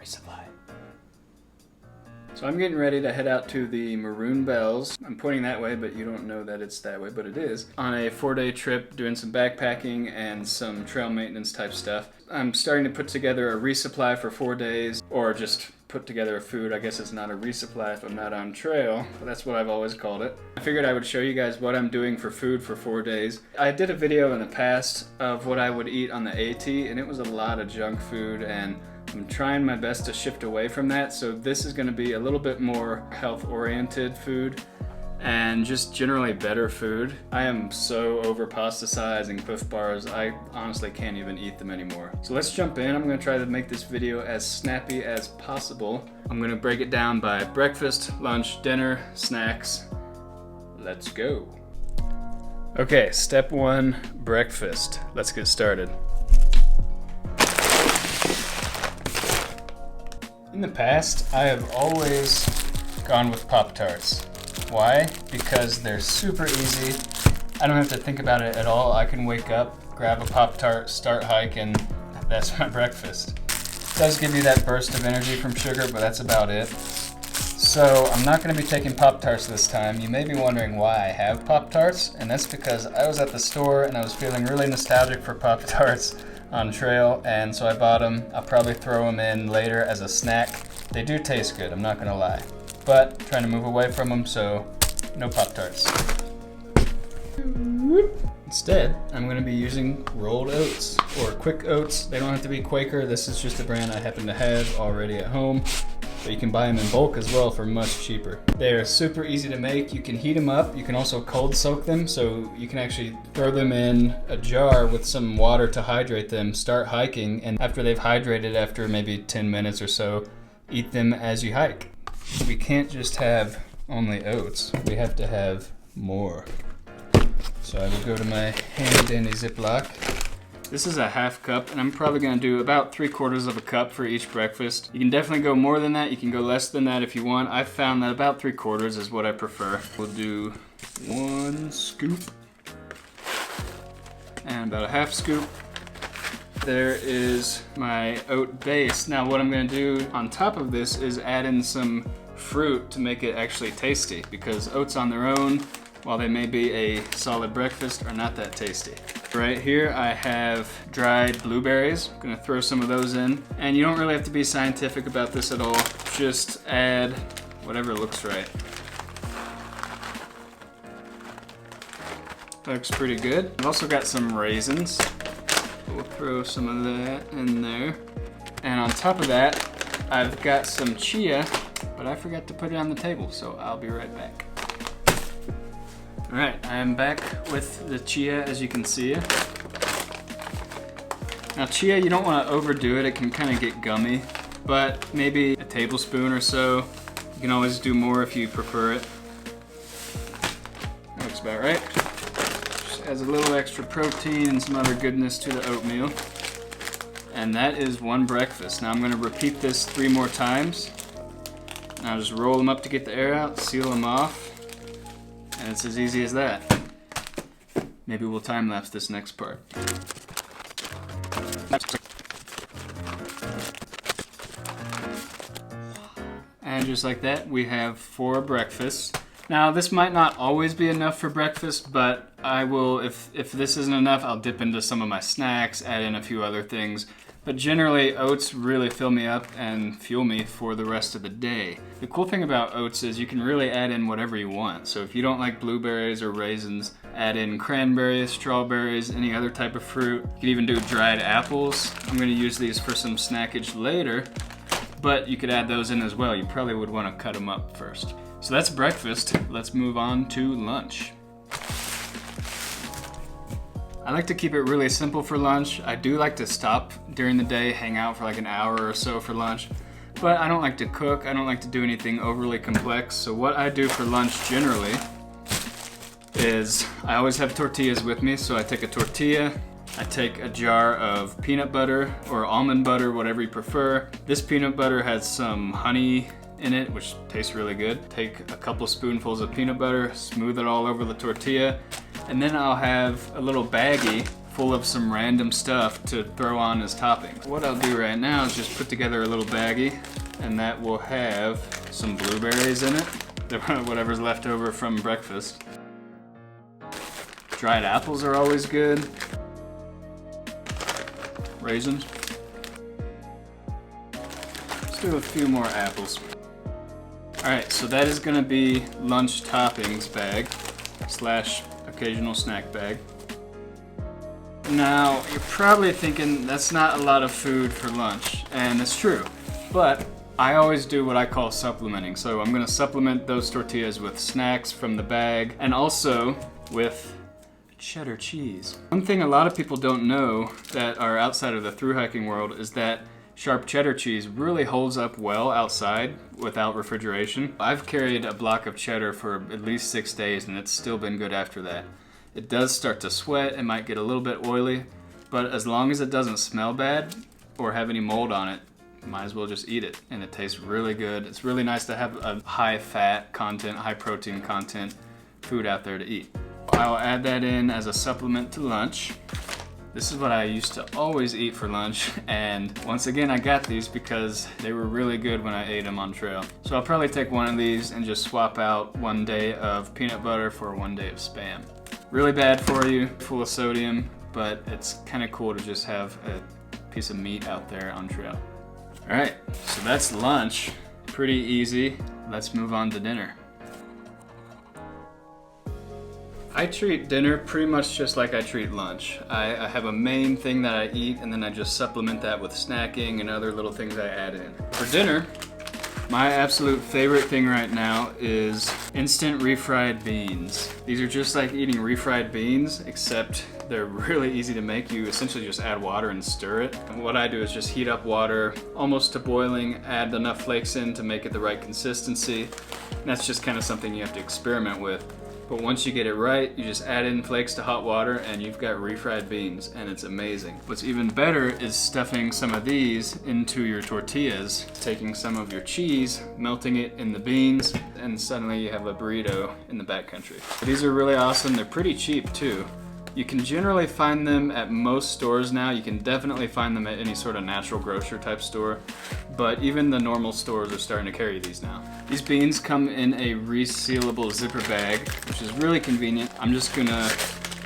Resupply. So I'm getting ready to head out to the Maroon Bells. I'm pointing that way, but you don't know that it's that way, but it is. On a 4-day trip, doing some backpacking and some trail maintenance type stuff. I'm starting to put together a resupply for 4 days, or just put together a food. I guess it's not a resupply if I'm not on trail, but that's what I've always called it. I figured I would show you guys what I'm doing for food for 4 days. I did a video in the past of what I would eat on the AT, and it was a lot of junk food, and I'm trying my best to shift away from that, so this is going to be a little bit more health-oriented food and just generally better food. I am so over pasta size and Cliff Bars, I honestly can't even eat them anymore. So let's jump in. I'm going to try to make this video as snappy as possible. I'm going to break it down by breakfast, lunch, dinner, snacks. Let's go. Okay, step 1, breakfast. Let's get started. In the past, I have always gone with Pop-Tarts. Why? Because they're super easy. I don't have to think about it at all. I can wake up, grab a Pop-Tart, start hiking. That's my breakfast. It does give you that burst of energy from sugar, but that's about it. So I'm not going to be taking Pop-Tarts this time. You may be wondering why I have Pop-Tarts, and that's because I was at the store and I was feeling really nostalgic for Pop-Tarts on trail, and so I bought them. I'll probably throw them in later as a snack. They do taste good, I'm not gonna lie, but trying to move away from them, so no Pop-Tarts. Instead, I'm gonna be using rolled oats or quick oats. They don't have to be Quaker. This is just a brand I happen to have already at home. But you can buy them in bulk as well for much cheaper. They're super easy to make. You can heat them up. You can also cold soak them, so you can actually throw them in a jar with some water to hydrate them, start hiking, and after they've hydrated after maybe 10 minutes or so, eat them as you hike. We can't just have only oats. We have to have more. So I will go to my handy dandy Ziploc. This is a half cup, and I'm probably gonna do about 3/4 of a cup for each breakfast. You can definitely go more than that, you can go less than that if you want. I've found that about 3/4 is what I prefer. We'll do 1 scoop, and about a half scoop. There is my oat base. Now what I'm gonna do on top of this is add in some fruit to make it actually tasty, because oats on their own, while they may be a solid breakfast, are not that tasty. Right here I have dried blueberries. I'm gonna throw some of those in. And you don't really have to be scientific about this at all. Just add whatever looks right. Looks pretty good. I've also got some raisins. We'll throw some of that in there. And on top of that, I've got some chia, but I forgot to put it on the table, so I'll be right back. Alright, I am back with the chia, as you can see. Now chia, you don't want to overdo it, it can kind of get gummy, but maybe a tablespoon or so. You can always do more if you prefer it. That looks about right. Just adds a little extra protein and some other goodness to the oatmeal. And that is 1 breakfast. Now I'm going to repeat this 3 more times. Now just roll them up to get the air out, seal them off. And it's as easy as that. Maybe we'll time lapse this next part. And just like that, we have 4 breakfasts. Now this might not always be enough for breakfast, but I will, if this isn't enough, I'll dip into some of my snacks, add in a few other things. But generally, oats really fill me up and fuel me for the rest of the day. The cool thing about oats is you can really add in whatever you want. So if you don't like blueberries or raisins, add in cranberries, strawberries, any other type of fruit. You can even do dried apples. I'm gonna use these for some snackage later, but you could add those in as well. You probably would wanna cut them up first. So that's breakfast. Let's move on to lunch. I like to keep it really simple for lunch. I do like to stop during the day, hang out for like an hour or so for lunch, but I don't like to cook. I don't like to do anything overly complex. So what I do for lunch generally is I always have tortillas with me. So I take a tortilla, I take a jar of peanut butter or almond butter, whatever you prefer. This peanut butter has some honey in it, which tastes really good. Take a couple spoonfuls of peanut butter, smooth it all over the tortilla, and then I'll have a little baggie full of some random stuff to throw on as topping. What I'll do right now is just put together a little baggie, and that will have some blueberries in it, whatever's left over from breakfast. Dried apples are always good. Raisins. Let's do a few more apples. Alright, so that is gonna be lunch toppings bag / occasional snack bag. Now, you're probably thinking that's not a lot of food for lunch, and it's true, but I always do what I call supplementing. So I'm gonna supplement those tortillas with snacks from the bag and also with cheddar cheese. One thing a lot of people don't know that are outside of the thru hiking world is that sharp cheddar cheese really holds up well outside without refrigeration. I've carried a block of cheddar for at least 6 days and it's still been good after that. It does start to sweat, it might get a little bit oily, but as long as it doesn't smell bad or have any mold on it, might as well just eat it, and it tastes really good. It's really nice to have a high fat content, high protein content food out there to eat. I'll add that in as a supplement to lunch. This is what I used to always eat for lunch, and once again I got these because they were really good when I ate them on trail. So I'll probably take one of these and just swap out 1 day of peanut butter for 1 day of Spam. Really bad for you, full of sodium, but it's kind of cool to just have a piece of meat out there on trail. Alright, so that's lunch. Pretty easy. Let's move on to dinner. I treat dinner pretty much just like I treat lunch. I have a main thing that I eat, and then I just supplement that with snacking and other little things I add in. For dinner, my absolute favorite thing right now is instant refried beans. These are just like eating refried beans, except they're really easy to make. You essentially just add water and stir it. And what I do is just heat up water almost to boiling, add enough flakes in to make it the right consistency. And that's just kind of something you have to experiment with. But once you get it right, you just add in flakes to hot water and you've got refried beans, and it's amazing. What's even better is stuffing some of these into your tortillas, taking some of your cheese, melting it in the beans, and suddenly you have a burrito in the backcountry. These are really awesome. They're pretty cheap too. You can generally find them at most stores now. You can definitely find them at any sort of natural grocer type store, but even the normal stores are starting to carry these now. These beans come in a resealable zipper bag, which is really convenient. I'm just gonna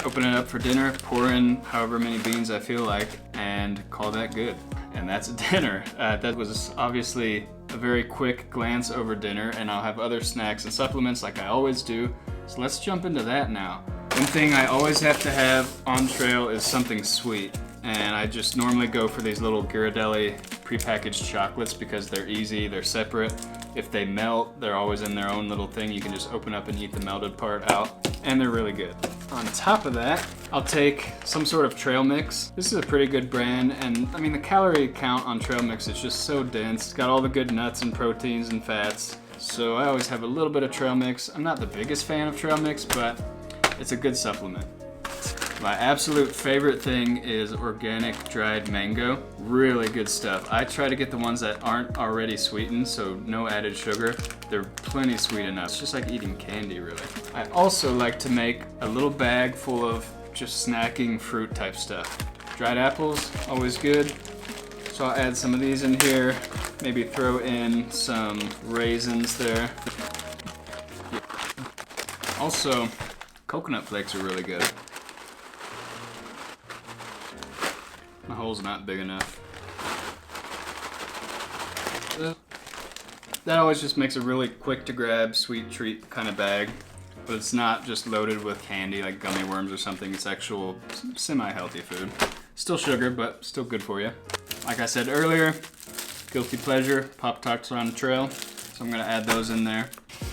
open it up for dinner, pour in however many beans I feel like, and call that good. And that's dinner. That was obviously a very quick glance over dinner, and I'll have other snacks and supplements like I always do. So let's jump into that now. One thing I always have to have on trail is something sweet, and I just normally go for these little Ghirardelli prepackaged chocolates because they're easy, they're separate. If they melt, they're always in their own little thing. You can just open up and eat the melted part out, and they're really good. On top of that, I'll take some sort of trail mix. This is a pretty good brand, and I mean the calorie count on trail mix is just so dense. It's got all the good nuts and proteins and fats, so I always have a little bit of trail mix. I'm not the biggest fan of trail mix, but it's a good supplement. My absolute favorite thing is organic dried mango. Really good stuff. I try to get the ones that aren't already sweetened, so no added sugar. They're plenty sweet enough. It's just like eating candy, really. I also like to make a little bag full of just snacking fruit type stuff. Dried apples, always good. So I'll add some of these in here. Maybe throw in some raisins there. Also, coconut flakes are really good. My hole's not big enough. That always just makes a really quick to grab sweet treat kind of bag, but it's not just loaded with candy like gummy worms or something. It's actual semi-healthy food. Still sugar, but still good for you. Like I said earlier, guilty pleasure, Pop-Tarts on the trail, so I'm gonna add those in there.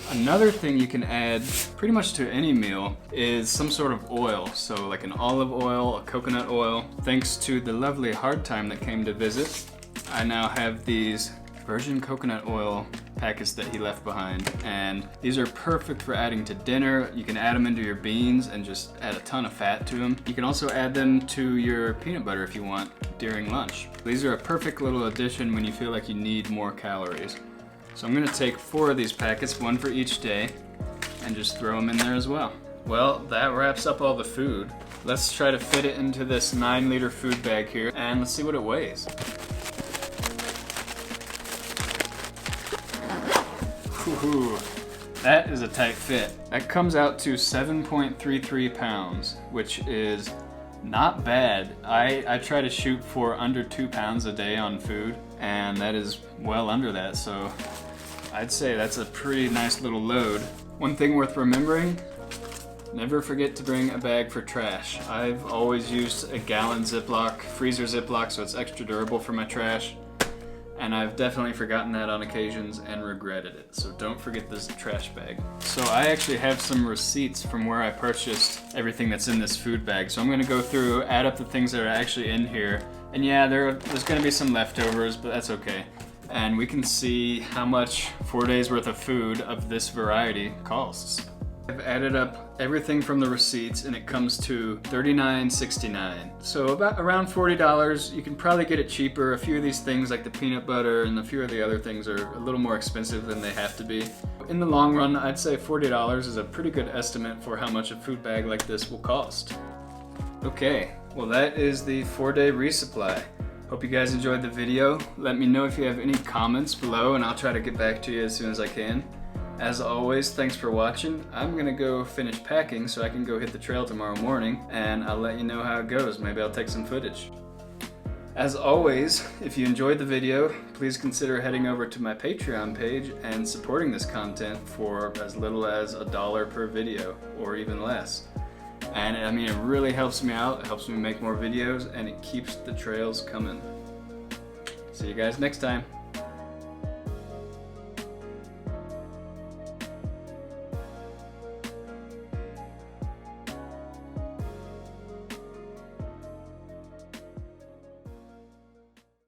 Another thing you can add pretty much to any meal is some sort of oil. So like an olive oil, a coconut oil. Thanks to the lovely Hardtime that came to visit, I now have these virgin coconut oil packets that he left behind. And these are perfect for adding to dinner. You can add them into your beans and just add a ton of fat to them. You can also add them to your peanut butter if you want during lunch. These are a perfect little addition when you feel like you need more calories. So I'm gonna take 4 of these packets, 1 for each day, and just throw them in there as well. Well, that wraps up all the food. let's try to fit it into this 9-liter food bag here, and let's see what it weighs. Whew, that is a tight fit. That comes out to 7.33 pounds, which is not bad. I try to shoot for under 2 pounds a day on food, and that is well under that, so I'd say that's a pretty nice little load. One thing worth remembering, never forget to bring a bag for trash. I've always used a gallon Ziploc, freezer Ziploc, so it's extra durable for my trash. And I've definitely forgotten that on occasions and regretted it. So don't forget this trash bag. So I actually have some receipts from where I purchased everything that's in this food bag. So I'm gonna go through, add up the things that are actually in here. And yeah, there's gonna be some leftovers, but that's okay. And we can see how much 4 days worth of food of this variety costs. I've added up everything from the receipts and it comes to $39.69. So around $40. You can probably get it cheaper. A few of these things like the peanut butter and a few of the other things are a little more expensive than they have to be. In the long run, I'd say $40 is a pretty good estimate for how much a food bag like this will cost. Okay, well that is the 4-day resupply. Hope you guys enjoyed the video. Let me know if you have any comments below and I'll try to get back to you as soon as I can. As always, thanks for watching. I'm gonna go finish packing so I can go hit the trail tomorrow morning, and I'll let you know how it goes. Maybe I'll take some footage. As always, if you enjoyed the video, please consider heading over to my Patreon page and supporting this content for as little as $1 per video, or even less. And I mean, it really helps me out, it helps me make more videos, and it keeps the trails coming. See you guys next time.